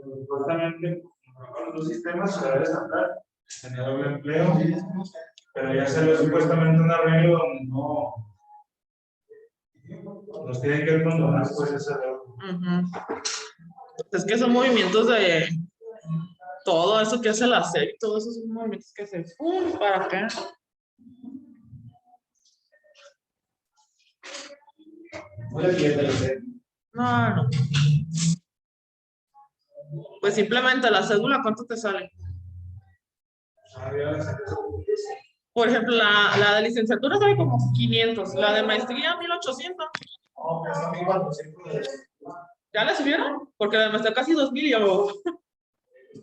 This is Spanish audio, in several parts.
Supuestamente, con los sistemas se debe saltar, tenía doble empleo, pero ya salió supuestamente un arreglo donde no nos tienen que condonar pues ese deuda. Es que son movimientos de todo eso que hace el ASEC, todos esos movimientos que se para acá. No, no. Pues simplemente la cédula, ¿cuánto te sale? Por ejemplo, la de licenciatura sale como 500, la de maestría 1800. ¿Ya la subieron? Porque la de maestría casi 2000 y yo.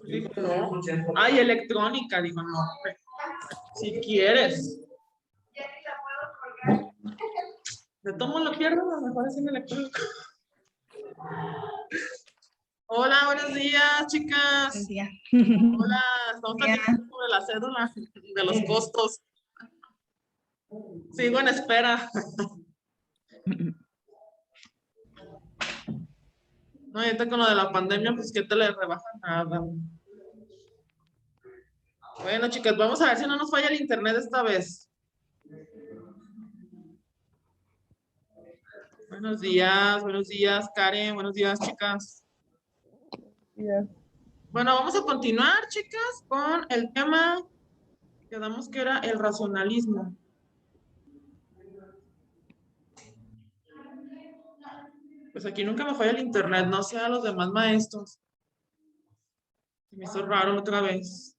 Digo, no. Ay, electrónica, digo, no. Si quieres. De tomo lo pierdo, a lo mejor es en electrónica. Hola, buenos días, chicas. Buenos días. Hola, estamos platicando sobre la cédula de los costos. Sigo en espera. No, ahorita con lo de la pandemia, pues que te le rebajan nada. Bueno, chicas, vamos a ver si no nos falla el internet esta vez. Buenos días, Karen, buenos días, chicas. Bueno, vamos a continuar, chicas, con el tema que quedamos que era el racionalismo. Pues aquí nunca me falla el internet, no sé a los demás maestros. Se me hizo raro otra vez.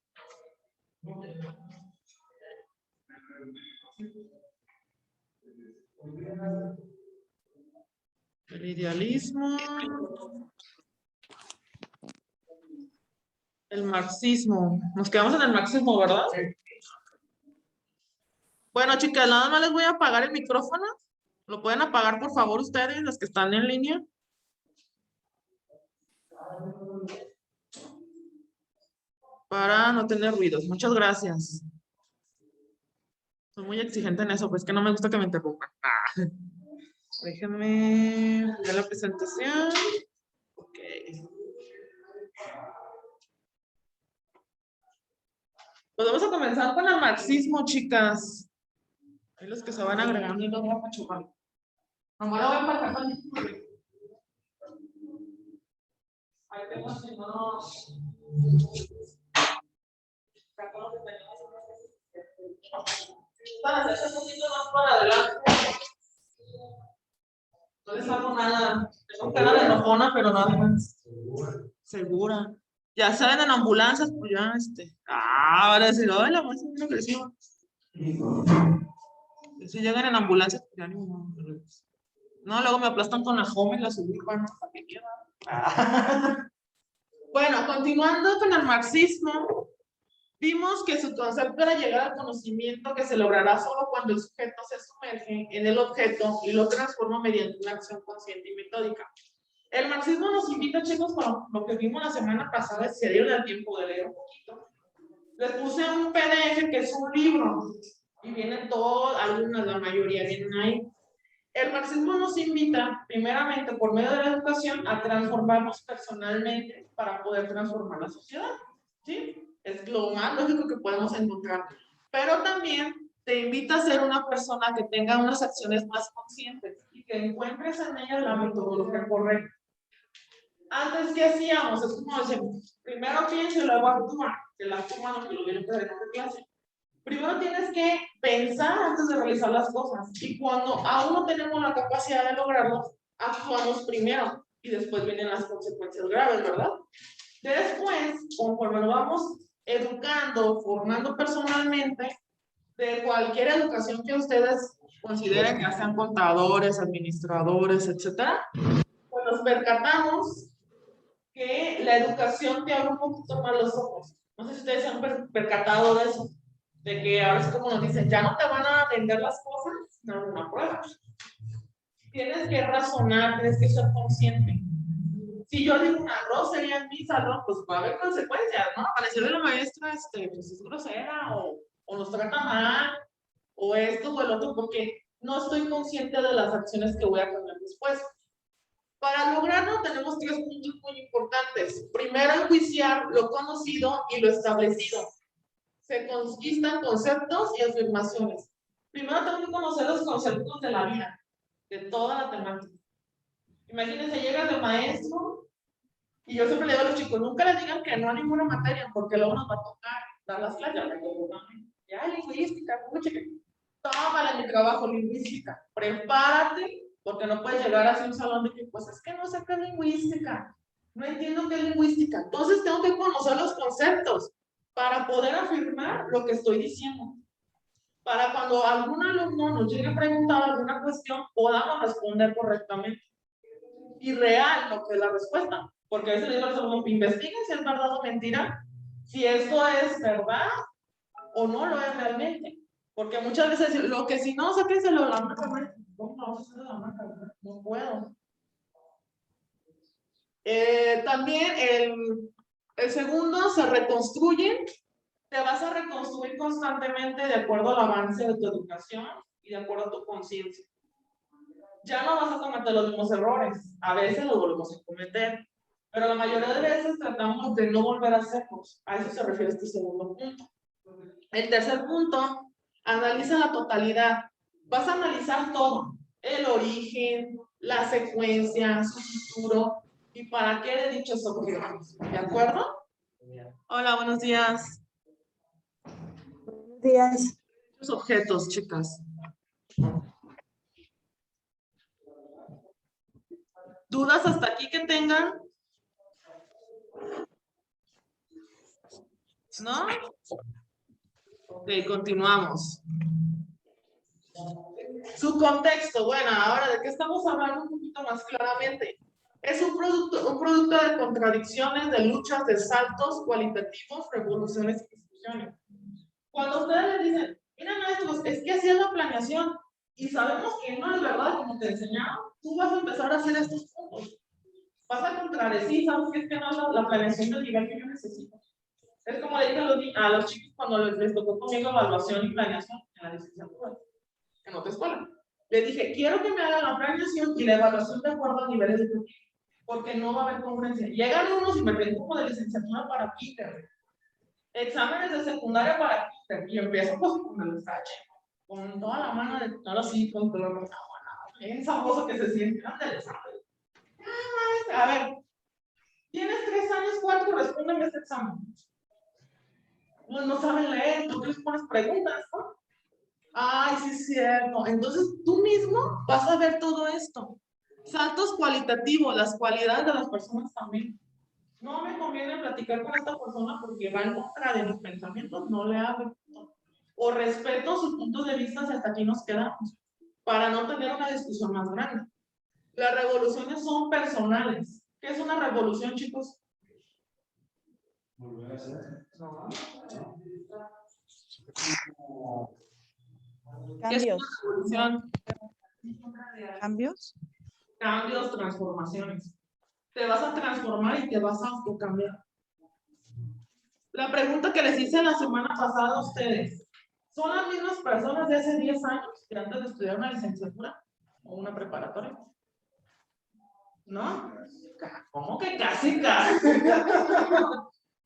El idealismo. El marxismo. Nos quedamos en el marxismo, ¿verdad? Bueno, chicas, nada más les voy a apagar el micrófono. ¿Lo pueden apagar, por favor, ustedes, los que están en línea? Para no tener ruidos. Muchas gracias. Soy muy exigente en eso, pues que no me gusta que me interrumpan. Déjenme ver la presentación. Ok. Pues vamos a comenzar con el marxismo, chicas. Hay los que se van agregando y los voy a apachurrar. Nomás lo voy a pasar con el... Ahí tengo así, no. Para hacerse un poquito más para adelante. No les hago nada. Tengo cara de enojona, pero nada más. Segura. Ya saben, en ambulancias, pues ya, ahora sí, no, la más es agresiva. Si llegan en ambulancias, pues ya ni modo. No, luego me aplastan con la home y la suburban, ¿no? Bueno, continuando con el marxismo, vimos que su concepto era llegar al conocimiento que se logrará solo cuando el sujeto se sumerge en el objeto y lo transforma mediante una acción consciente y metódica. El marxismo nos invita, chicos, con lo que vimos la semana pasada, si se dieron el tiempo de leer un poquito. Les puse un PDF que es un libro y vienen todos, algunas, la mayoría vienen ahí. El marxismo nos invita, primeramente, por medio de la educación, a transformarnos personalmente para poder transformar la sociedad. ¿Sí? Es lo más lógico que podemos encontrar. Pero también te invita a ser una persona que tenga unas acciones más conscientes y que encuentres en ella la metodología correcta. Antes, ¿qué hacíamos? Es como decimos, primero piensa y luego actúa. Que la actúa no te lo viene a hacer en clase. Primero tienes que pensar antes de realizar las cosas. Y cuando aún no tenemos la capacidad de lograrlo, actuamos primero. Y después vienen las consecuencias graves, ¿verdad? Después, conforme lo vamos educando, formando personalmente, de cualquier educación que ustedes consideren, ya sean contadores, administradores, etcétera, pues nos percatamos que la educación te abre un poquito más los ojos. No sé si ustedes se han percatado de eso, de que ahora es como nos dicen, ya no te van a vender las cosas, no una prueba. Tienes que razonar, tienes que ser consciente. Si yo digo una grosería en mi salón, pues va a haber consecuencias, ¿no? Para decirle a la maestra, pues es grosera, o nos trata mal, o esto o el otro, porque no estoy consciente de las acciones que voy a tener después. Para lograrlo tenemos 3 puntos muy importantes. Primero, enjuiciar lo conocido y lo establecido. Se conquistan conceptos y afirmaciones. Primero tengo que conocer los conceptos de la vida, de toda la temática. Imagínense, llega de maestro y yo siempre le digo a los chicos, nunca les digan que no a ninguna materia, porque luego nos va a tocar dar las clases. Ya, lingüística, tómale mi trabajo, lingüística. Prepárate, porque no puedes llegar así a un salón de que, pues es que no sé qué es lingüística, no entiendo qué es lingüística. Entonces tengo que conocer los conceptos para poder afirmar lo que estoy diciendo. Para cuando algún alumno nos llegue a preguntar alguna cuestión, podamos responder correctamente. Y real lo que es la respuesta. Porque a veces le digo a los alumnos, investiguen si es verdad o mentira, si esto es verdad o no lo es realmente. Porque muchas veces lo que si no, sáquenselo de la marca, no puedo. También el segundo, se reconstruye. Te vas a reconstruir constantemente de acuerdo al avance de tu educación y de acuerdo a tu conciencia. Ya no vas a cometer los mismos errores. A veces los volvemos a cometer, pero la mayoría de veces tratamos de no volver a hacerlos. A eso se refiere este segundo punto. El tercer punto, analiza la totalidad. Vas a analizar todo, el origen, la secuencia, su futuro y para qué de dichos objetos. ¿De acuerdo? Hola, buenos días. Buenos días. Los objetos, chicas. ¿Dudas hasta aquí que tengan? ¿No? Ok, continuamos. Su contexto, bueno, ahora de qué estamos hablando un poquito más claramente. Es un producto de contradicciones, de luchas, de saltos cualitativos, revoluciones y discusiones. Cuando ustedes les dicen, mira maestros, es que así es la planeación, y sabemos que no es verdad como te enseñaron, tú vas a empezar a hacer estos puntos. Vas a contradecir, sabes que es que no es la planeación del nivel que yo necesito. Es como le dije a los chicos cuando les tocó conmigo evaluación y planeación en la licenciatura, en otra escuela. Les dije, quiero que me hagan la planeación y la evaluación de acuerdo a niveles de educación, porque no va a haber congruencia. Llegan unos y me pregunto de licenciatura para Peter, exámenes de secundaria para Peter, y empiezo pues con el H, con toda la mano de ahora sí, con todo lo bien famoso que se siente, a ver, tienes 3 años, 4, respóndeme este examen. No saben leer, tú les pones preguntas, ¿no? Ay, sí es cierto. Entonces tú mismo vas a ver todo esto. Saltos cualitativos, las cualidades de las personas también. No me conviene platicar con esta persona porque va en contra de mis pensamientos, no le hablo. O respeto sus puntos de vista y hasta aquí nos quedamos, para no tener una discusión más grande. Las revoluciones son personales. ¿Qué es una revolución, chicos? Volver a hacer. No. Cambios. ¿Qué es una revolución? Cambios. Cambios, transformaciones. Te vas a transformar y te vas a autocambiar. La pregunta que les hice la semana pasada a ustedes, ¿son las mismas personas de hace 10 años que antes de estudiar una licenciatura o una preparatoria? ¿No? ¿Cómo que casi, casi?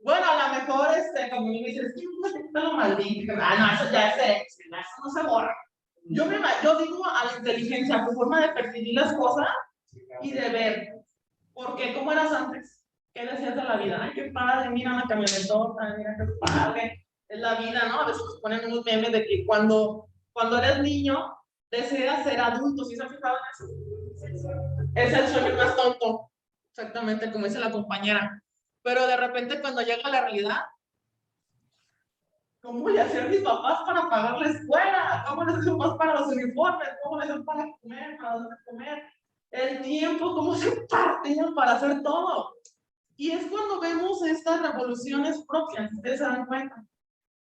Bueno, a lo mejor, como me dices, es que no lo maldito. No, eso ya eso no se borra. Yo digo a la inteligencia, tu forma de percibir las cosas y de ver. Porque, ¿cómo eras antes? ¿Qué decías de la vida? Ay, qué padre, mira una camionetota, mira qué padre. Es la vida, ¿no? A veces nos ponen unos memes de que cuando eres niño, deseas ser adulto. ¿Sí se han fijado en eso? Es el sueño más tonto. Exactamente, como dice la compañera. Pero de repente, cuando llega la realidad, ¿cómo voy a hacer mis papás para pagar la escuela? ¿Cómo les hacen papás para los uniformes? ¿Cómo les hacen para comer? ¿Para dónde comer? El tiempo, ¿cómo se parten para hacer todo? Y es cuando vemos estas revoluciones propias, ustedes se dan cuenta.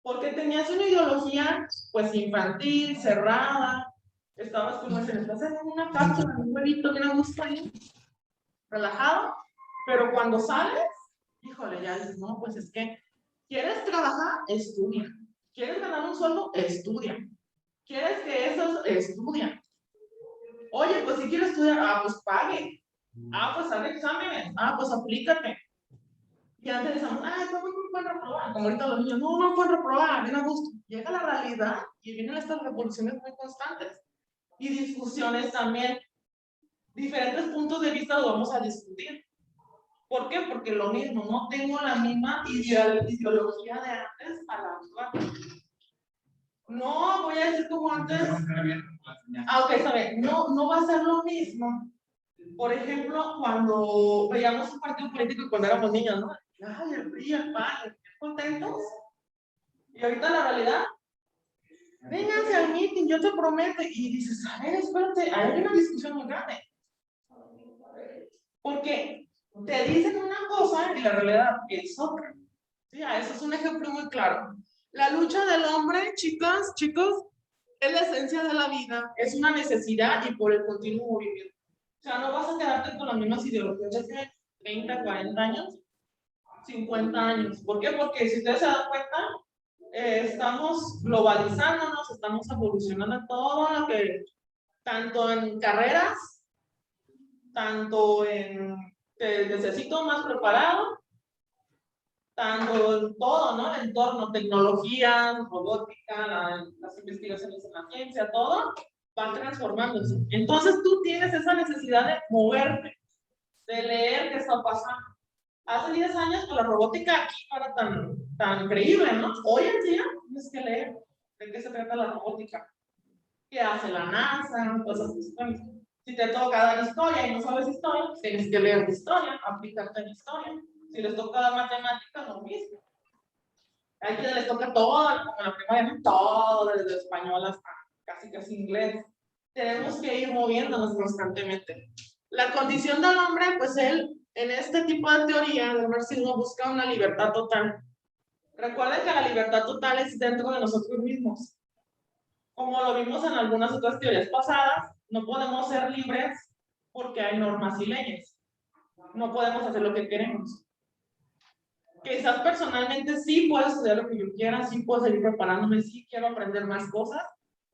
Porque tenías una ideología, pues, infantil, cerrada. Estabas como si estás en una cápsula, en un huevito, bien a gusto ahí, relajado. Pero cuando sales, híjole, ya dices, no, pues es que, ¿quieres trabajar? Estudia. ¿Quieres ganar un sueldo? Estudia. ¿Quieres que eso? Estudia. Oye, pues si quiero estudiar, pues pague. Ah, pues haz exámenes. Ah, pues aplícate. Y antes decíamos, ay, ¿cómo no pueden reprobar? Como ahorita los niños, no pueden reprobar, bien a gusto. Llega la realidad y vienen estas revoluciones muy constantes. Y discusiones también. Diferentes puntos de vista los vamos a discutir. ¿Por qué? Porque lo mismo, no tengo la misma ideología de antes a la actual. No voy a decir como antes. Ah, ok, está bien. No va a ser lo mismo. Por ejemplo, cuando veíamos un partido político y cuando éramos niños, ¿no? Ay, el PRI, el PAN, contentos. Y ahorita la realidad, vénganse al meeting, yo te prometo. Y dices, a ver, espérate, hay una discusión muy grande. Porque te dicen una cosa y la realidad es otra. Sí, eso es un ejemplo muy claro. La lucha del hombre, chicas, chicos, es la esencia de la vida, es una necesidad y por el continuo movimiento. O sea, no vas a quedarte con las mismas ideologías de hace 30, 40 años, 50 años. ¿Por qué? Porque si ustedes se dan cuenta, estamos globalizándonos, estamos evolucionando en todo lo que, tanto en carreras, tanto en te necesito más preparado, tanto en todo, ¿no? El entorno, tecnología, robótica, las investigaciones en la ciencia, todo va transformándose. Entonces tú tienes esa necesidad de moverte, de leer qué está pasando. Hace 10 años, pues la robótica aquí no era tan creíble, ¿no? Hoy en día tienes que leer de qué se trata la robótica, qué hace la NASA, cosas así. Si te toca dar historia y no sabes historia, tienes que leer historia, aplicarte en historia. Si les toca dar matemáticas, lo mismo. Hay quienes les toca todo, como en la primaria, todo, desde español hasta casi inglés. Tenemos que ir moviéndonos constantemente. La condición del hombre, pues él, en este tipo de teoría del marxismo, busca una libertad total. Recuerden que la libertad total es dentro de nosotros mismos. Como lo vimos en algunas otras teorías pasadas, no podemos ser libres porque hay normas y leyes. No podemos hacer lo que queremos. Quizás personalmente sí puedo estudiar lo que yo quiera, sí puedo seguir preparándome, sí quiero aprender más cosas,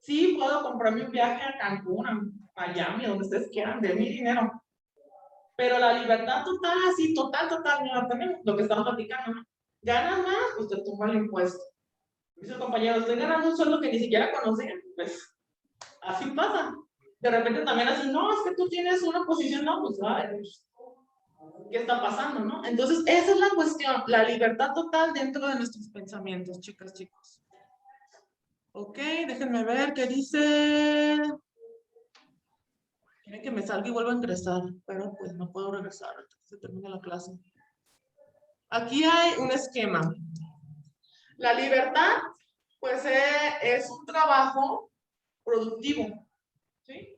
sí puedo comprarme un viaje a Cancún, a Miami, donde ustedes quieran, de mi dinero. Pero la libertad total, así, total, no la tenemos, lo que estamos platicando. Ganas más, pues te tumba el impuesto. Dice el compañero, estoy ganando un sueldo que ni siquiera conocía, pues así pasa. De repente también así, no, es que tú tienes una posición, no, pues a ver, ¿qué está pasando, no? Entonces, esa es la cuestión, la libertad total dentro de nuestros pensamientos, chicas, chicos. Ok, déjenme ver qué dice. Quieren que me salga y vuelva a ingresar, pero pues no puedo regresar hasta que se termine la clase. Aquí hay un esquema. La libertad, pues es un trabajo productivo, ¿sí?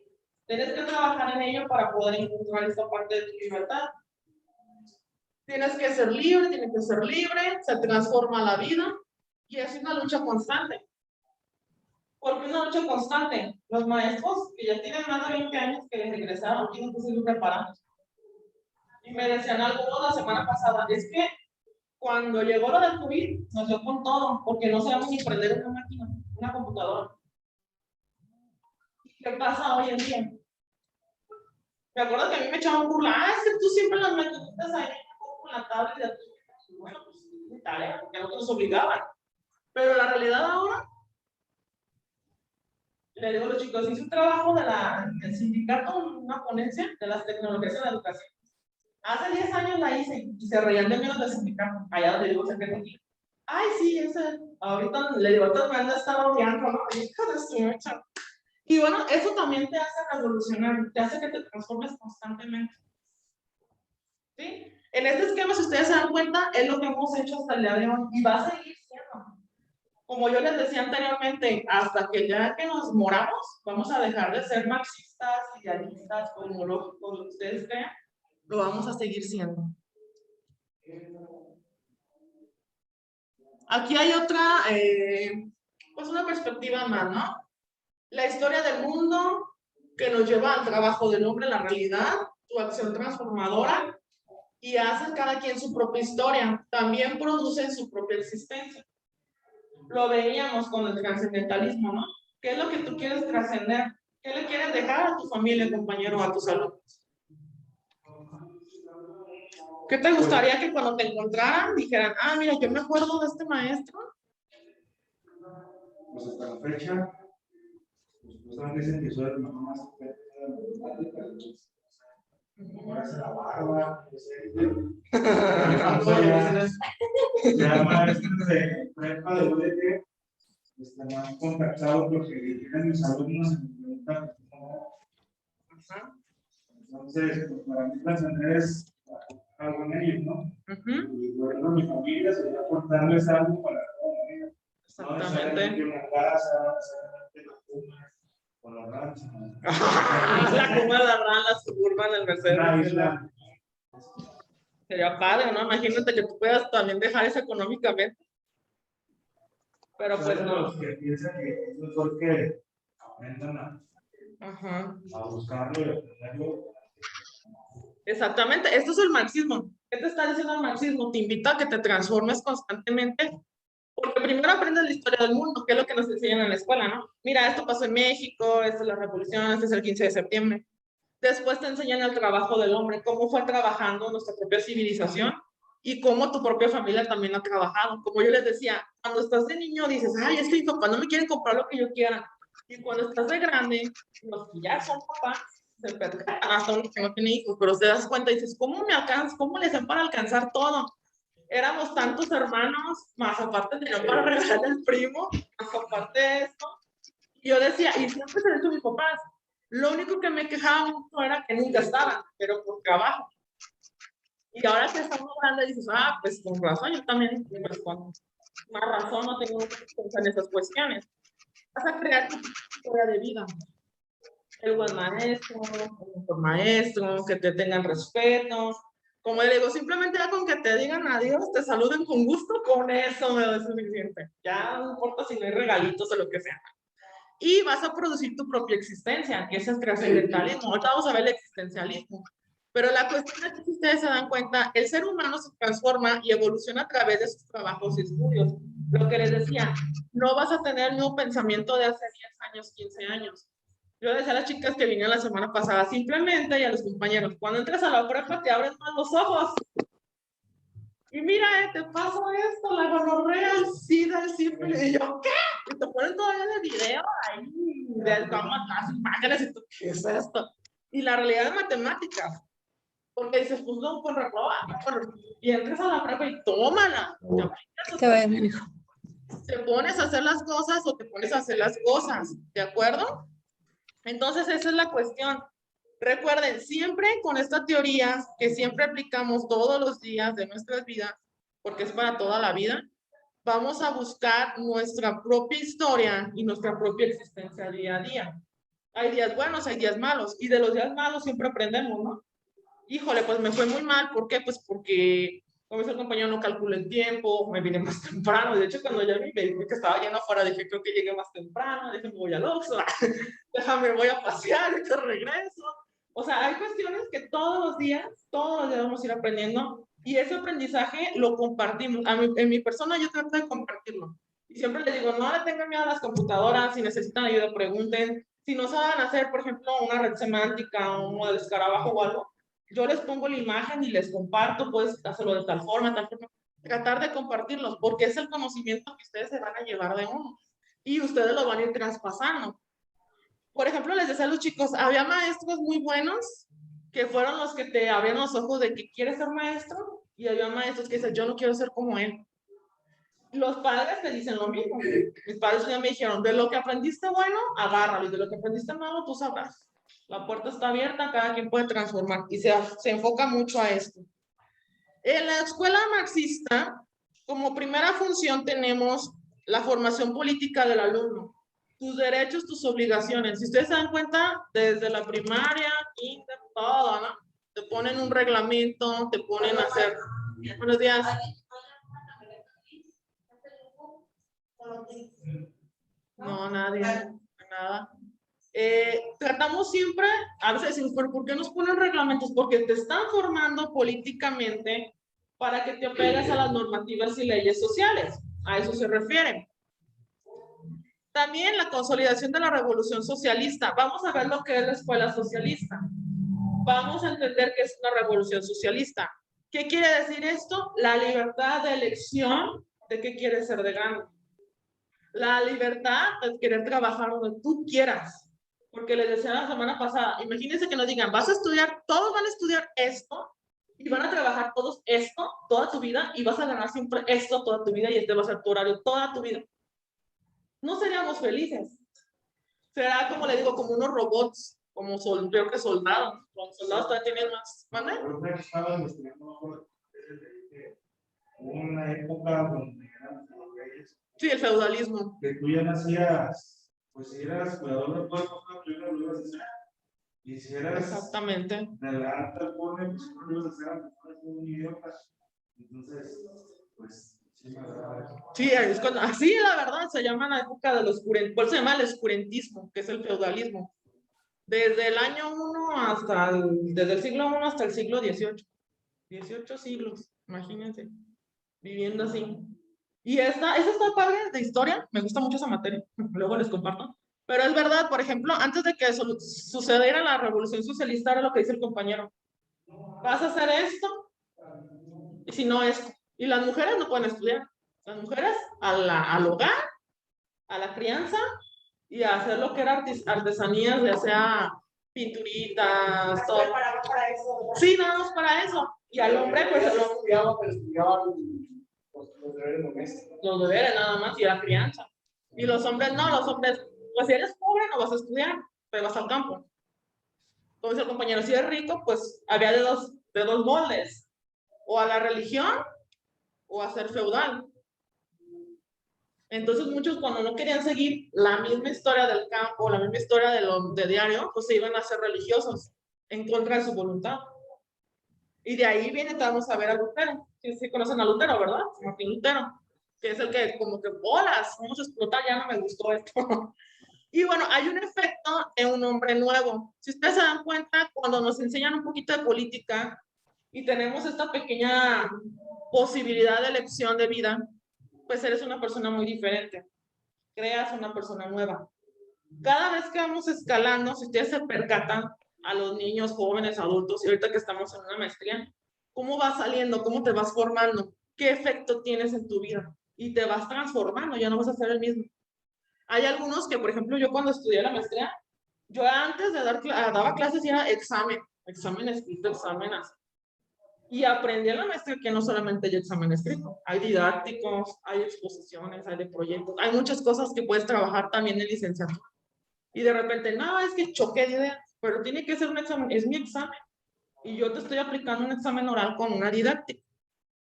Tienes que trabajar en ello para poder encontrar esta parte de tu libertad. Tienes que ser libre, tienes que ser libre, se transforma la vida y es una lucha constante. ¿Por qué una lucha constante? Los maestros que ya tienen más de 20 años que les regresaron tienen que seguir preparando. Y me decían algo la semana pasada, es que cuando llegó lo del COVID nos dio con todo, porque no sabemos ni prender una máquina, una computadora. ¿Qué pasa hoy en día? Me acuerdo que a mí me echaban burla, es que tú siempre las maquinitas ahí con la tablet de tu... Bueno, pues es tarea, porque no nos obligaban. Pero la realidad ahora, le digo a los chicos, hice un trabajo del sindicato, una ponencia de las tecnologías en la educación. Hace 10 años la hice y se reían de mí los del sindicato, allá donde digo que aquí. Ay, sí, ese, ahorita le digo, ahorita me han estado odiando, ¿no? Y bueno, eso también te hace revolucionar, te hace que te transformes constantemente. ¿Sí? En este esquema, si ustedes se dan cuenta, es lo que hemos hecho hasta el día de hoy y va a seguir siendo. Como yo les decía anteriormente, hasta que ya que nos moramos, vamos a dejar de ser marxistas, idealistas, cosmológicos, lo que ustedes crean, lo vamos a seguir siendo. Aquí hay otra, pues una perspectiva más, ¿no? La historia del mundo que nos lleva al trabajo del hombre, la realidad, su acción transformadora, y hacen cada quien su propia historia, también producen su propia existencia. Lo veíamos con el trascendentalismo, ¿no? ¿Qué es lo que tú quieres trascender? ¿Qué le quieres dejar a tu familia, compañero, a tus alumnos? ¿Qué te gustaría que cuando te encontraran dijeran, ah, mira, yo me acuerdo de este maestro? Pues hasta la fecha, pues justamente dicen que soy el mamá más experta de matemáticas, entonces, ahora hace la barba, no sé. Ya maestros de prepa de UDT me han contactado porque tienen mis alumnos y me preguntan cómo. Entonces, pues para mí trascender es algo en ellos, ¿no? Y bueno, mi familia sería aportarles algo para toda la vida. No necesariamente una casa, no necesariamente la cuna o la rancha. La cuna, la ran, la suburban, el Mercedes. Una isla. Sería padre, ¿no? Imagínate que tú puedas también dejar eso económicamente. Pero pues no. Los que piensan que es mejor que aprendan a buscarlo y aprenderlo. Exactamente, esto es el marxismo. ¿Qué te está diciendo el marxismo? Te invita a que te transformes constantemente, porque primero aprendes la historia del mundo, que es lo que nos enseñan en la escuela, ¿no? Mira, esto pasó en México, esta es la revolución, este es el 15 de septiembre. Después te enseñan el trabajo del hombre, cómo fue trabajando nuestra propia civilización y cómo tu propia familia también ha trabajado. Como yo les decía, cuando estás de niño dices, ay, es que mis papás no me quieren comprar lo que yo quiera. Y cuando estás de grande, los que ya son papás, se percatan, hasta uno que no tiene hijos, pero te das cuenta y dices, ¿cómo me alcanzas? ¿Cómo les hacen para alcanzar todo? Éramos tantos hermanos, más aparte tenían para regalar el primo, más aparte de esto. Y yo decía, y siempre se lo he dicho a mis papás, lo único que me quejaba mucho era que nunca estaban, pero por trabajo. Y ahora que estamos grandes dices, ah, pues con razón, yo también, pues con más razón no tengo que pensar en esas cuestiones. Vas a crear tu historia de vida. El buen maestro, el mejor maestro, que te tengan respeto. Como le digo, simplemente ya con que te digan adiós, te saluden con gusto, con eso me da suficiente. Ya no importa si no hay regalitos o lo que sea. Y vas a producir tu propia existencia, que ese es trascendentalismo. Ahorita vamos a ver el existencialismo. Pero la cuestión es que si ustedes se dan cuenta, el ser humano se transforma y evoluciona a través de sus trabajos y estudios. Lo que les decía, no vas a tener el mismo pensamiento de hace 10 años, 15 años. Yo decía a las chicas que vinieron la semana pasada, simplemente, y a los compañeros, cuando entres a la prepa te abres más los ojos. Y mira, te pasó esto, la gonorrea, el SIDA, el sífilis, y yo, ¿qué? Y te ponen todavía el video ahí, del cómo las imágenes, y tú, ¿qué es esto? Y la realidad de matemáticas, porque dices, pues no, pues reproba, y entras a la prepa y tómala. Te pones a hacer las cosas o te pones a hacer las cosas, ¿de acuerdo? Entonces, esa es la cuestión. Recuerden, siempre con esta teoría que siempre aplicamos todos los días de nuestras vidas, porque es para toda la vida, vamos a buscar nuestra propia historia y nuestra propia existencia día a día. Hay días buenos, hay días malos, y de los días malos siempre aprendemos, ¿no? Híjole, pues me fue muy mal, ¿por qué? Pues porque, como dice el compañero, no calculé el tiempo, me vine más temprano, de hecho cuando ya vi que estaba lleno afuera, dije, creo que llegué más temprano, dije, me voy al Oxxo, déjame, voy a pasear y te regreso. O sea, hay cuestiones que todos los días vamos a ir aprendiendo y ese aprendizaje lo compartimos. En mi persona yo trato de compartirlo. Y siempre les digo, no le tengan miedo a las computadoras, si necesitan ayuda, pregunten. Si no saben hacer, por ejemplo, una red semántica, un modelo de escarabajo o algo, yo les pongo la imagen y les comparto, puedes hacerlo de tal forma, tratar de compartirlos, porque es el conocimiento que ustedes se van a llevar de uno y ustedes lo van a ir traspasando. Por ejemplo, les decía a los chicos, había maestros muy buenos que fueron los que te abrían los ojos de que quieres ser maestro y había maestros que dicen, yo no quiero ser como él. Los padres te dicen lo mismo. Mis padres ya me dijeron, de lo que aprendiste bueno, agárralo, y de lo que aprendiste malo, tú sabrás. La puerta está abierta, cada quien puede transformar y se enfoca mucho a esto. En la escuela marxista, como primera función tenemos la formación política del alumno. Tus derechos, tus obligaciones. Si ustedes se dan cuenta, desde la primaria, kinder, todo, ¿no? Te ponen un reglamento, te ponen a hacer... Buenos días. No, nadie, nada. Tratamos siempre, a veces decimos, ¿pero por qué nos ponen reglamentos? Porque te están formando políticamente para que te apegues a las normativas y leyes sociales. A eso se refieren. También la consolidación de la revolución socialista. Vamos a ver lo que es la escuela socialista. Vamos a entender qué es una revolución socialista. ¿Qué quiere decir esto? La libertad de elección de qué quieres ser de grande. La libertad de querer trabajar donde tú quieras. Porque les decía la semana pasada, imagínense que nos digan, vas a estudiar, todos van a estudiar esto, y van a trabajar todos esto toda tu vida, y vas a ganar siempre esto toda tu vida, y este va a ser tu horario toda tu vida. No seríamos felices. Será, como le digo, como unos robots, como peor que soldados. Los soldados todavía tienen más. ¿Mande? Una época donde eran los reyes. Sí, el feudalismo. Que tú ya nacías, pues si eras cuidador de cuerpos, primero lo ibas a hacer. Y si eras exactamente de la alta alcurnia, pues no lo ibas a hacer, a lo mejor es un idiota. Entonces, pues, sí me agrada. Sí, es cuando, así la verdad, se llama la época del oscurantismo. Por eso se llama el oscurantismo, que es el feudalismo. Desde el año 1 hasta desde el siglo 1 hasta el siglo 18. 18 siglos, imagínense, viviendo así. Y esa está padre de historia, me gusta mucho esa materia, luego les comparto. Pero es verdad, por ejemplo, antes de que sucediera la revolución socialista, era lo que dice el compañero. Vas a hacer esto, y si no esto. Y las mujeres no pueden estudiar. Las mujeres al hogar, a la crianza, y a hacer lo que era artesanías, ya sea pinturitas, todo. Para eso. Sí, nada más para eso. Y al hombre, pues lo estudiaban los deberes domésticos. los deberes nada más y la crianza. Y los hombres no, los hombres, pues si eres pobre no vas a estudiar, te vas al campo. Como dice el compañero, si eres rico, pues había de dos moldes, o a la religión o a ser feudal. Entonces muchos cuando no querían seguir la misma historia del campo, la misma historia de diario, pues se iban a ser religiosos en contra de su voluntad. Y de ahí viene, vamos a ver a Lutero. Sí conocen a Lutero, ¿verdad? Martín Lutero, que es el que como que bolas, vamos a explotar, ya no me gustó esto. Y bueno, hay un efecto en un hombre nuevo. Si ustedes se dan cuenta, cuando nos enseñan un poquito de política y tenemos esta pequeña posibilidad de elección de vida, pues eres una persona muy diferente. Creas una persona nueva. Cada vez que vamos escalando, si ustedes se percatan, a los niños, jóvenes, adultos, y ahorita que estamos en una maestría, ¿cómo vas saliendo? ¿Cómo te vas formando? ¿Qué efecto tienes en tu vida? Y te vas transformando, ya no vas a ser el mismo. Hay algunos que, por ejemplo, yo cuando estudié la maestría, yo antes de daba clases y era examen escrito, examen así. Y aprendí en la maestría que no solamente hay examen escrito, hay didácticos, hay exposiciones, hay de proyectos, hay muchas cosas que puedes trabajar también en licenciatura. Y de repente, no, es que choqué de ideas, pero tiene que ser un examen, es mi examen. Y yo te estoy aplicando un examen oral con una didáctica,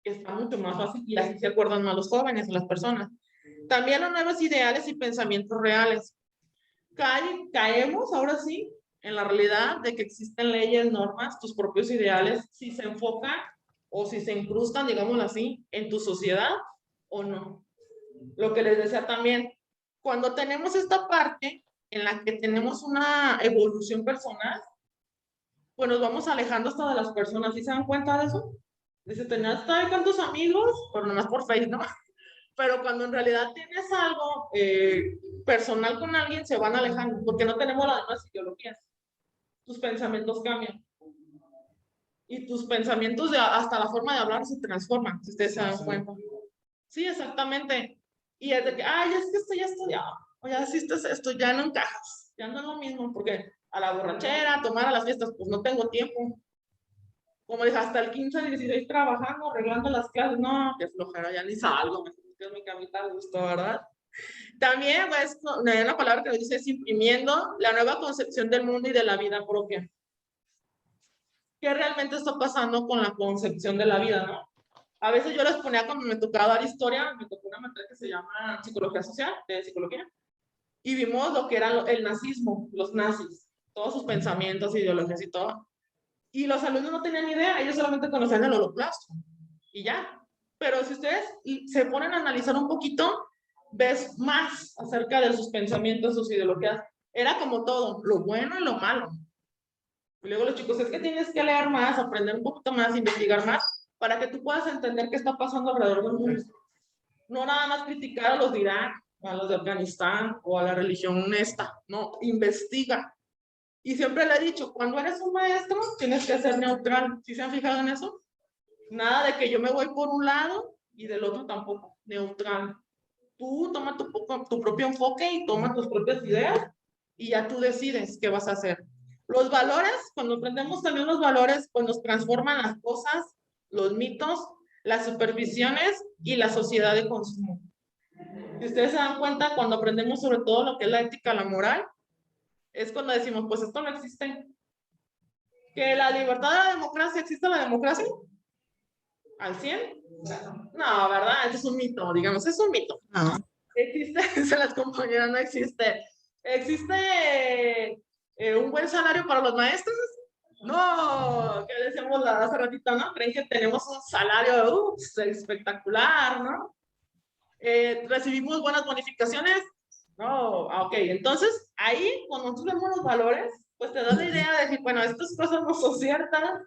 que está mucho más fácil y así se acuerdan más los jóvenes y las personas. También los nuevos ideales y pensamientos reales. Caemos ahora sí en la realidad de que existen leyes, normas, tus propios ideales, si se enfocan o si se incrustan, digámoslo así, en tu sociedad o no. Lo que les decía también, cuando tenemos esta parte en la que tenemos una evolución personal, pues nos vamos alejando hasta de las personas. ¿Sí se dan cuenta de eso? Dice, tenías tantos amigos, pero nomás por Facebook, ¿no? Pero cuando en realidad tienes algo personal con alguien, se van alejando, porque no tenemos las mismas ideologías. Tus pensamientos cambian. Y tus pensamientos, hasta la forma de hablar, se transforman, si ustedes se dan cuenta. Sí, exactamente. Y es de que, ay, es que esto ya estudiado, o ya hiciste esto, ya no encajas, ya no es lo mismo, porque a la borrachera, a tomar a las fiestas, pues no tengo tiempo. Como dije, hasta el 15 y 16 trabajando, arreglando las clases, no, qué flojera, ya ni salgo, me quedo mi camita de gusto, ¿verdad? También, pues, una palabra que dice es imprimiendo la nueva concepción del mundo y de la vida propia. ¿Qué realmente está pasando con la concepción de la vida, no? A veces yo les ponía, cuando me tocaba dar historia, me tocó una materia que se llama psicología social, de psicología, y vimos lo que era el nazismo, los nazis, todos sus pensamientos, ideologías y todo. Y los alumnos no tenían ni idea, ellos solamente conocían el holocausto, y ya. Pero si ustedes se ponen a analizar un poquito, ves más acerca de sus pensamientos, sus ideologías. Era como todo, lo bueno y lo malo. Y luego los chicos, es que tienes que leer más, aprender un poquito más, investigar más, para que tú puedas entender qué está pasando alrededor del mundo. No nada más criticar a los de Irak, a los de Afganistán o a la religión honesta. No, investiga. Y siempre le he dicho, cuando eres un maestro, tienes que ser neutral. ¿Sí se han fijado en eso? Nada de que yo me voy por un lado y del otro tampoco, neutral. Tú toma tu propio enfoque y toma tus propias ideas y ya tú decides qué vas a hacer. Los valores, cuando aprendemos también los valores, pues nos transforman las cosas, los mitos, las supervisiones y la sociedad de consumo. Si ustedes se dan cuenta, cuando aprendemos sobre todo lo que es la ética, la moral, es cuando decimos, pues esto no existe. ¿Que la libertad de la democracia existe la democracia? ¿Al 100? No, ¿verdad? Eso es un mito, digamos, es un mito. No. Existe, se las compañeras, no existe. ¿Existe un buen salario para los maestros? No, que decíamos hace ratito, ¿no? Creen que tenemos un salario espectacular, ¿no? ¿Recibimos buenas bonificaciones? No, ok, entonces ahí cuando nosotros vemos los valores, pues te da la idea de decir, bueno, estas cosas no son ciertas,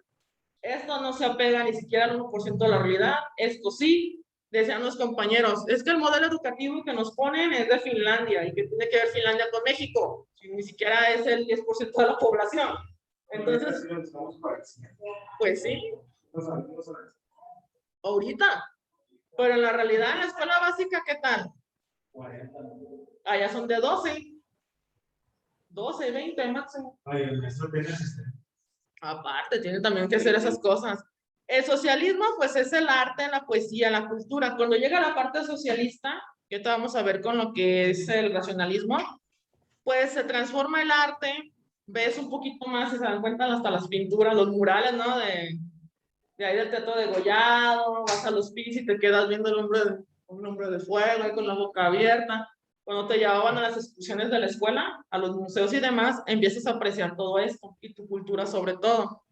esto no se apega ni siquiera al 1% de la realidad, esto sí. Decían los compañeros, es que el modelo educativo que nos ponen es de Finlandia y que tiene que ver Finlandia con México, y ni siquiera es el 10% de la población. Entonces, pues sí, ahorita, pero en la realidad en la escuela básica, ¿qué tal? Allá son de 12, 20 máximo. Ay, el maestro apenas Aparte, tiene también que hacer esas cosas. El socialismo, pues, es el arte, la poesía, la cultura. Cuando llega la parte socialista, que te vamos a ver con lo que es el racionalismo, pues se transforma el arte, ves un poquito más, se dan cuenta hasta las pinturas, los murales, ¿no? De ahí del teatro de Gollado, vas a los PIS y te quedas viendo un hombre de fuego ahí con la boca abierta. Cuando te llevaban a las excursiones de la escuela, a los museos y demás, empiezas a apreciar todo esto y tu cultura sobre todo.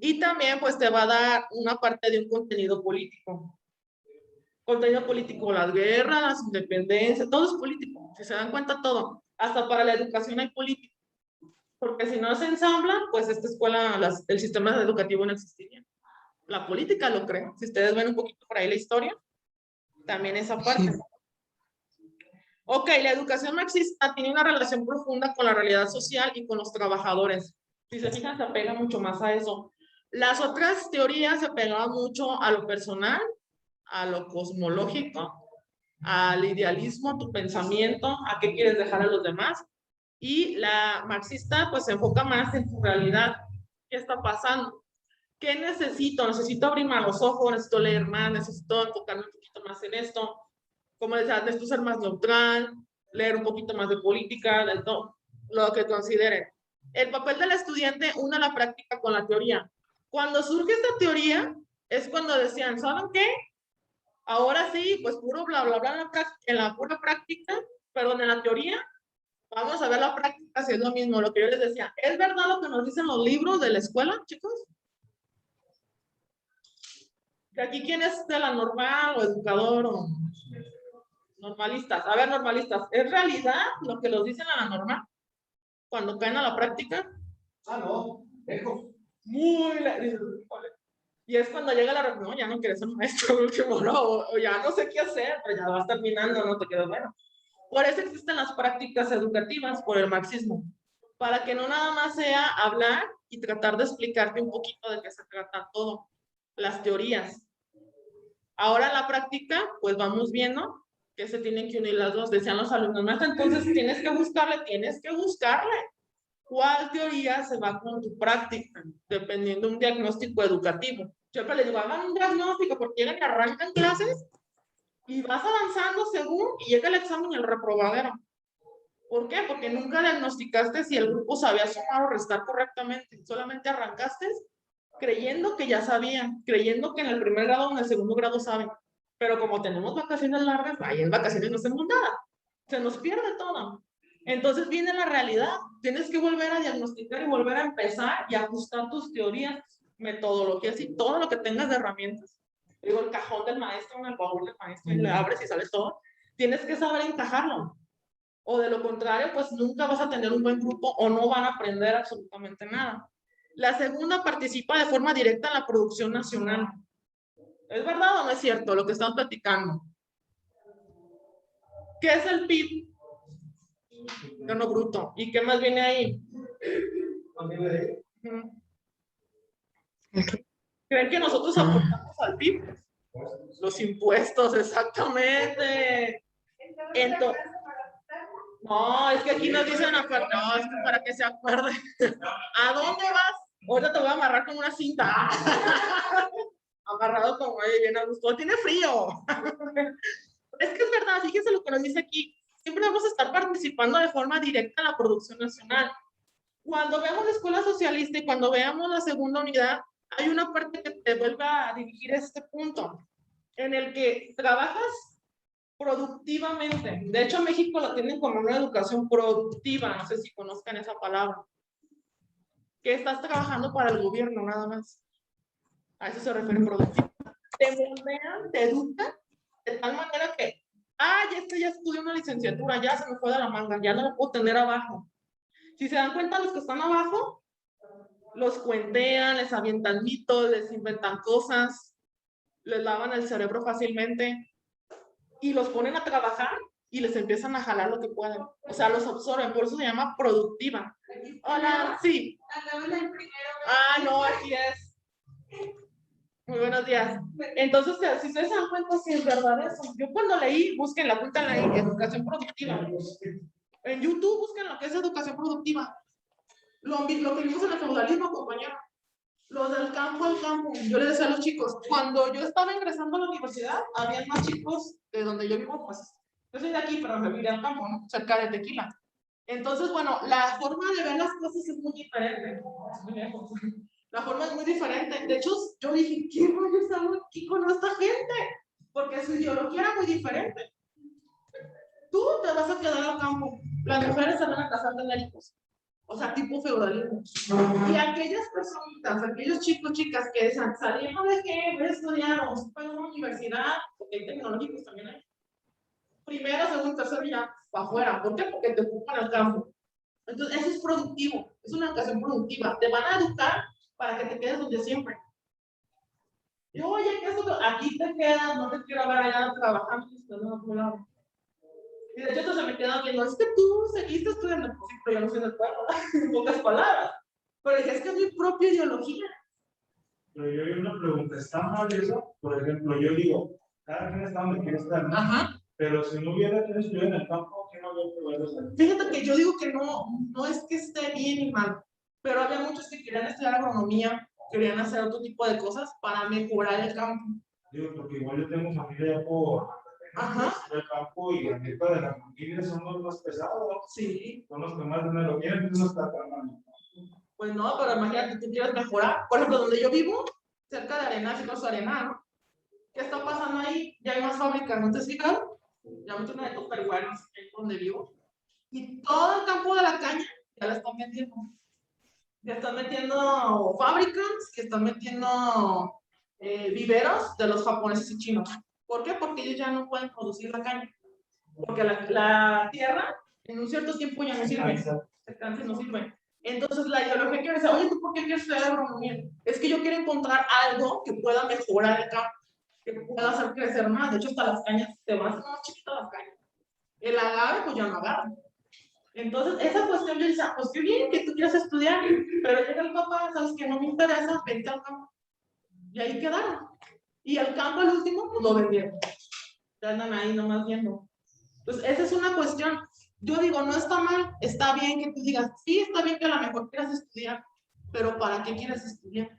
Y también pues te va a dar una parte de un contenido político. Contenido político, las guerras, las independencias, todo es político. Si se dan cuenta todo, hasta para la educación hay política. Porque si no se ensambla, pues esta escuela, el sistema educativo no existiría. La política lo cree. Si ustedes ven un poquito por ahí la historia, también esa parte. Ok, la educación marxista tiene una relación profunda con la realidad social y con los trabajadores. Si se fijan, se apega mucho más a eso. Las otras teorías se apegaban mucho a lo personal, a lo cosmológico, al idealismo, a tu pensamiento, a qué quieres dejar a los demás. Y la marxista pues se enfoca más en tu realidad. ¿Qué está pasando? ¿Qué necesito? Necesito abrir más los ojos, necesito leer más, necesito enfocarme un poquito más en esto. Como decía, necesito ser más neutral, leer un poquito más de política, de todo, lo que consideren. El papel del estudiante une la práctica con la teoría. Cuando surge esta teoría, es cuando decían, ¿saben qué? Ahora sí, pues puro bla, bla, bla en la pura práctica, perdón, en la teoría, vamos a ver la práctica si es lo mismo, lo que yo les decía. ¿Es verdad lo que nos dicen los libros de la escuela, chicos? ¿Que aquí quién es de la normal o educador o normalistas? A ver, normalistas, ¿es realidad lo que los dicen a la normal cuando caen a la práctica? Ah, no, lejos. Muy lejos. Y es cuando llega la reunión, ya no quieres ser maestro último, no, o ya no sé qué hacer, pero ya vas terminando, no te quedas bueno. Por eso existen las prácticas educativas, por el marxismo, para que no nada más sea hablar y tratar de explicarte un poquito de qué se trata todo, las teorías. Ahora en la práctica, pues vamos viendo que se tienen que unir las dos, decían los alumnos, entonces tienes que buscarle. ¿Cuál teoría se va con tu práctica? Dependiendo de un diagnóstico educativo. Siempre les digo, hagan un diagnóstico porque llegan y arrancan clases y vas avanzando según y llega el examen y el reprobadero. ¿Por qué? Porque nunca diagnosticaste si el grupo sabía sumar o restar correctamente. Solamente arrancaste creyendo que ya sabían, creyendo que en el primer grado o en el segundo grado saben. Pero como tenemos vacaciones largas, ahí en vacaciones no hacemos nada. Se nos pierde todo. Entonces viene la realidad. Tienes que volver a diagnosticar y volver a empezar y ajustar tus teorías, metodologías y todo lo que tengas de herramientas. Digo, el cajón del maestro, en el baúl del maestro, y le abres y sale todo. Tienes que saber encajarlo. O de lo contrario, pues nunca vas a tener un buen grupo o no van a aprender absolutamente nada. La segunda participa de forma directa en la producción nacional. ¿Es verdad o no es cierto lo que estamos platicando? ¿Qué es el PIB? Interno bruto. ¿Y qué más viene ahí? creen que nosotros aportamos al PIB. Los impuestos, exactamente. Entonces, no, es que aquí nos dicen, no, es que para que se acuerde. ¿A dónde vas? Ahorita te voy a amarrar con una cinta. Amarrado como bien a gusto. Tiene frío. Es que es verdad, fíjense lo que nos dice aquí. Siempre vamos a estar participando de forma directa en la producción nacional. Cuando veamos la escuela socialista y cuando veamos la segunda unidad, hay una parte que te vuelve a dirigir a este punto, en el que trabajas productivamente. De hecho, México lo tienen como una educación productiva, no sé si conozcan esa palabra, que estás trabajando para el gobierno nada más. A eso se refiere productivo. Te moldean, te educan, de tal manera que, ya estudié una licenciatura, ya se me fue de la manga, ya no lo puedo tener abajo. Si se dan cuenta, los que están abajo, los cuentean, les avientan mitos, les inventan cosas, les lavan el cerebro fácilmente y los ponen a trabajar y les empiezan a jalar lo que pueden. O sea, los absorben, por eso se llama productiva. Hola, sí. No, aquí es. Muy buenos días. Entonces, si ustedes se dan cuenta, sí es verdad eso. Yo cuando leí, busquen la punta en la educación productiva. En YouTube busquen lo que es educación productiva. Lo que vimos en el feudalismo, compañero. Los del campo al campo. Yo les decía a los chicos, cuando yo estaba ingresando a la universidad, había más chicos de donde yo vivo, pues, yo soy de aquí, pero me vine al campo, ¿no? Cerca de Tequila. Entonces, bueno, la forma de ver las cosas es muy diferente. Es muy lejos. La forma es muy diferente. De hecho, yo dije, ¿qué rollo estamos aquí con esta gente? Porque su ideología era muy diferente. Tú te vas a quedar al campo. Las mujeres se van a casar de hijos. O sea, tipo feudalismo. Y aquellas personitas, aquellos chicos, chicas que salieron de que estudiaron, fue en una universidad, porque hay tecnológicos también hay. Primero, segundo, tercero, ya para afuera. ¿Por qué? Porque te ocupan el campo. Entonces, eso es productivo, es una educación productiva. Te van a educar para que te quedes donde siempre. Y oye, ¿qué es esto? Aquí te quedas, no te quiero ver allá trabajando, no. Y de hecho, se me quedan viendo, es que tú seguiste estudiando, pues sí, pero yo no soy del pueblo, en pocas palabras. Pero dije, es que es mi propia ideología. Pero yo hay una pregunta, ¿está mal eso? Por ejemplo, yo digo, cada quien está donde quiere estar, ¿no? Ajá. Pero si no hubiera quien estudiar en el campo, ¿qué no había problemas? Fíjate que yo digo que no es que esté bien ni mal, pero había muchos que querían estudiar agronomía, querían hacer otro tipo de cosas para mejorar el campo. Digo, porque igual yo tengo familia ya por el campo y la neta de la familia son los más pesados. Sí. Son los que más dinero quieren, no está tan mal. Pues no, pero imagínate, tú quieres mejorar. Por ejemplo, donde yo vivo, cerca de Arenal, Ficoso Arenal, ¿qué está pasando ahí? Ya hay más fábricas, ¿no te has fijado? Ya me de Tupperware, no sé qué, donde vivo. Y todo el campo de la caña ya la están vendiendo. Ya están metiendo fábricas, que están metiendo viveros de los japoneses y chinos. ¿Por qué? Porque ellos ya no pueden producir la caña. Porque la tierra en un cierto tiempo ya no sirve. Se cansa y no sirve. Entonces la ideología que dice, oye, ¿tú por qué quieres estudiar agronomía? Es que yo quiero encontrar algo que pueda mejorar el campo, que pueda hacer crecer más. De hecho, hasta las cañas, te van a hacer más chiquitas las cañas. El agave, pues ya no agarra. Entonces, esa cuestión yo decía, pues qué bien que tú quieras estudiar, pero llega el papá, sabes que no me interesa, vente al campo. Y ahí quedaron. Y el campo, al último, pues lo vendieron. Ya andan ahí nomás viendo. Entonces, esa es una cuestión. Yo digo, no está mal, está bien que tú digas, sí, está bien que a lo mejor quieras estudiar, pero ¿para qué quieres estudiar?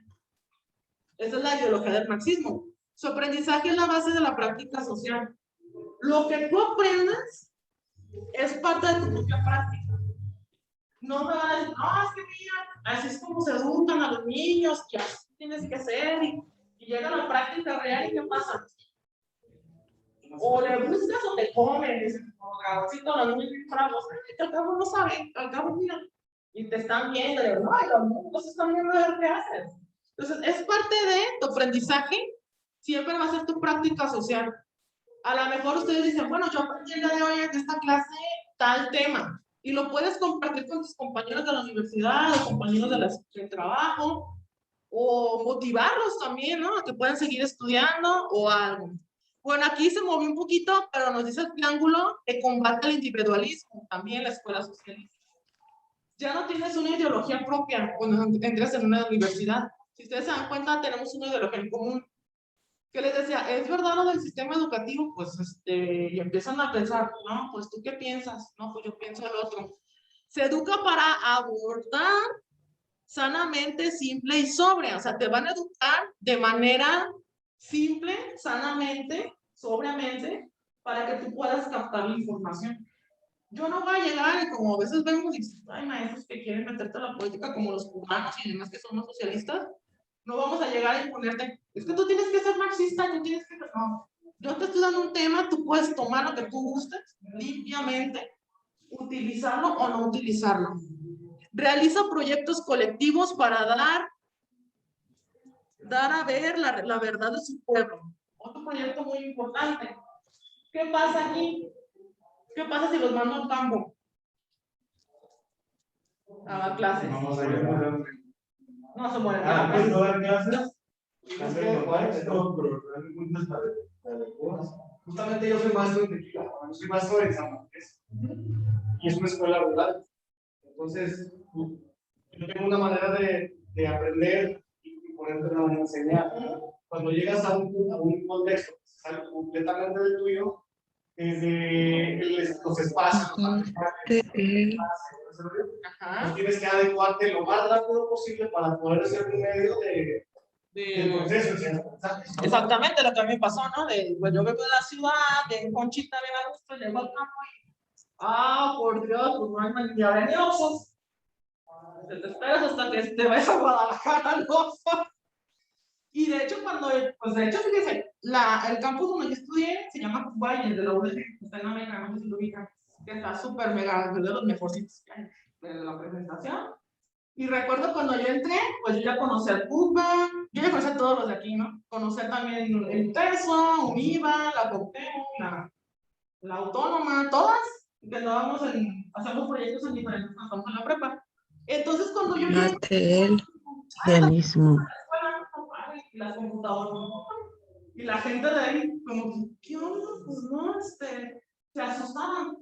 Esa es la ideología del marxismo. Su aprendizaje es la base de la práctica social. Lo que tú aprendas es parte de tu propia práctica. No me van a decir, no, es que mira, así es como se educan a los niños, y así tienes que hacer, y llega a la práctica real, ¿y qué pasa? O le buscas o te comes, o gaboncito, los niños bravos, que al cabo no saben, al cabo mira, y te están viendo, y no, los niños están viendo a ver qué haces. Entonces, es parte de tu aprendizaje, siempre va a ser tu práctica social. A lo mejor ustedes dicen, bueno, yo aprendí el día de hoy en esta clase tal tema, y lo puedes compartir con tus compañeros de la universidad, o compañeros del trabajo, o motivarlos también, ¿no? A que puedan seguir estudiando o algo. Bueno, aquí se movió un poquito, pero nos dice el triángulo que combate el individualismo, también la escuela socialista. Ya no tienes una ideología propia cuando entras en una universidad. Si ustedes se dan cuenta, tenemos una ideología en común. Que les decía, ¿es verdad lo del sistema educativo? Pues, y empiezan a pensar, no, pues, ¿tú qué piensas? No, pues, yo pienso el otro. Se educa para abordar sanamente, simple y sobria. O sea, te van a educar de manera simple, sanamente, sobriamente, para que tú puedas captar la información. Yo no voy a llegar y como a veces vemos, hay maestros que quieren meterte a la política como los cubanos y demás que son los socialistas, no vamos a llegar a imponerte, es que tú tienes que ser marxista, tú tienes que... No, yo te estoy dando un tema, tú puedes tomar lo que tú gustes, limpiamente, utilizarlo o no utilizarlo. Realiza proyectos colectivos para dar a ver la verdad de su pueblo. Otro proyecto muy importante. ¿Qué pasa aquí? ¿Qué pasa si los mando al campo? A dar clases. No se mueren. Pues no dar clases. Justamente yo soy maestro de tequila, yo soy maestro de San Marqués. Y es una escuela rural. Entonces, yo tengo una manera de aprender y ponértelo a enseñar. Cuando llegas a un contexto que sale completamente del tuyo, desde los espacios, pues tienes que adecuarte lo más rápido posible para poder ser un medio del proceso. Exactamente lo que a mí me pasó, ¿no? Pues yo vengo de la ciudad, de Conchita, bien a gusto, llego al campo y, por Dios, pues no hay manera de osos. Te esperas hasta que te vayas a Guadalajara al oso. Y de hecho, fíjense, el campus donde yo estudié se llama Cumbaya, de la UDG, está en la Mega, no sé si lo ubican, que está súper mega, de los mejorcitos que hay de la presentación. Y recuerdo cuando yo entré, pues yo ya conocí al Pumba, yo ya conocí a todos los de aquí, ¿no? Conocí también el Peso, UNIVA, la Cocteo, la Autónoma, todas, que andábamos hacemos proyectos en diferentes campos en la prepa. Entonces, cuando yo llegué, Pianismo. y las computadoras, y la gente de ahí, como, ¿qué onda? Pues no, se asustaban.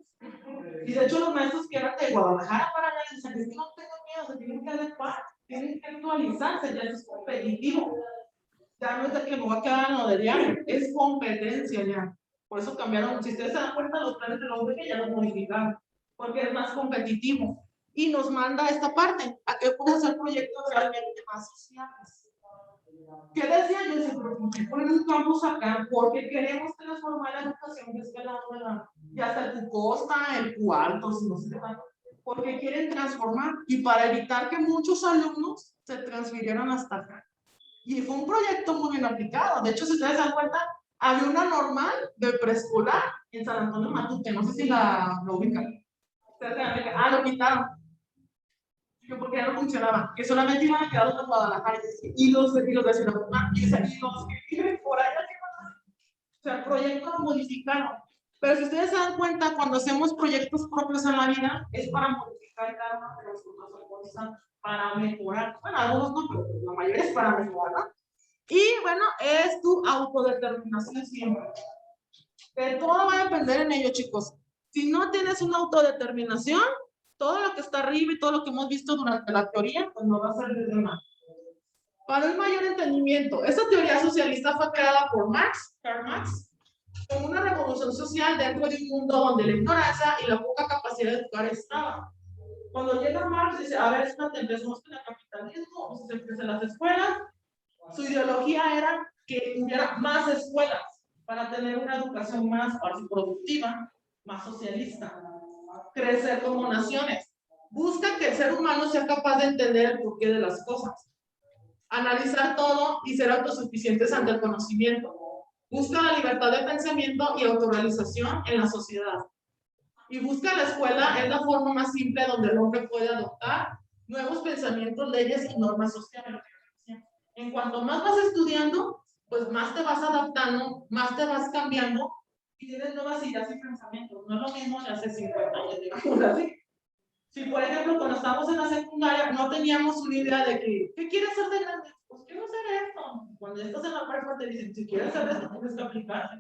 Y de hecho, los maestros que eran de Guadalajara para allá, dicen, es que no tengan miedo, se tienen que adecuar, tienen que actualizarse, ya eso es competitivo. Ya no es de que me voy a quedar en lo de diario, es competencia ya. Por eso cambiaron, si ustedes se dan cuenta, los planes de la UDG ya los modificaron, porque es más competitivo. Y nos manda a esta parte, a que puedan hacer proyectos realmente más sociales. ¿Qué decía yo? Decía, pero ¿por qué ponen un campus acá? Porque queremos transformar la educación que es la y hasta el Costa, el Cuarto, no sé qué tanto, porque quieren transformar y para evitar que muchos alumnos se transfirieran hasta acá. Y fue un proyecto muy bien aplicado. De hecho, si ustedes se dan cuenta, había una normal de preescolar en San Antonio Matute, no sé si lo ubican. Lo quitaron. Porque ya no funcionaba, que solamente iban a quedar los de Guadalajara y los de Ciudad y los que viven por allá, o sea, el proyecto lo modificaron. Pero si ustedes se dan cuenta, cuando hacemos proyectos propios en la vida, es para modificar cada uno de los protocolos, para mejorar. Bueno, algunos no, pero la mayoría es para mejorar, ¿no? Y bueno, es tu autodeterminación siempre. Que todo va a depender en ello, chicos. Si no tienes una autodeterminación, todo lo que está arriba y todo lo que hemos visto durante la teoría, pues no va a ser de nada. Para un mayor entendimiento, esta teoría socialista fue creada por Karl Marx, como una revolución social dentro de un mundo donde la ignorancia y la poca capacidad de educar estaba. Cuando llega Marx, dice, a ver, empezamos con el capitalismo, vamos a empezar las escuelas. Su ideología era que hubiera más escuelas para tener una educación más productiva, más socialista. Crecer como naciones. Busca que el ser humano sea capaz de entender el porqué de las cosas. Analizar todo y ser autosuficientes ante el conocimiento. Busca la libertad de pensamiento y autorrealización en la sociedad. Y busca la escuela es la forma más simple donde el hombre puede adoptar nuevos pensamientos, leyes y normas sociales. En cuanto más vas estudiando, pues más te vas adaptando, más te vas cambiando y tienes nuevas ideas y pensamientos. No es lo mismo de hace 50 años, digamos así. Si, por ejemplo, cuando estábamos en la secundaria, no teníamos una idea de ¿qué quieres hacer de grande? Pues quiero hacer esto. Cuando estás en la prepa te dicen, si quieres hacer esto, tienes que aplicarse.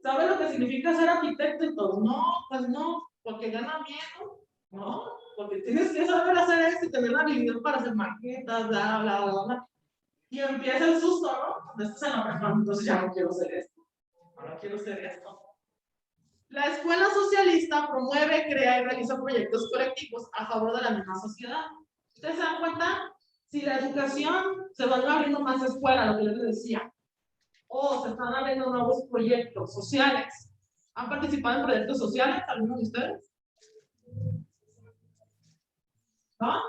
¿Sabes lo que significa ser arquitecto y todo? No, pues no, porque gana bien, ¿no? ¿no? Porque tienes que saber hacer esto y tener la habilidad para hacer maquetas, bla, bla, bla, bla. Y empieza el susto, ¿no? Cuando estás en la prepa, entonces ya no quiero hacer esto. No quiero hacer esto. La escuela socialista promueve, crea y realiza proyectos colectivos a favor de la misma sociedad. ¿Ustedes se dan cuenta? Si la educación se van abriendo más escuelas, lo que les decía, o se están abriendo nuevos proyectos sociales. ¿Han participado en proyectos sociales algunos de ustedes? ¿No?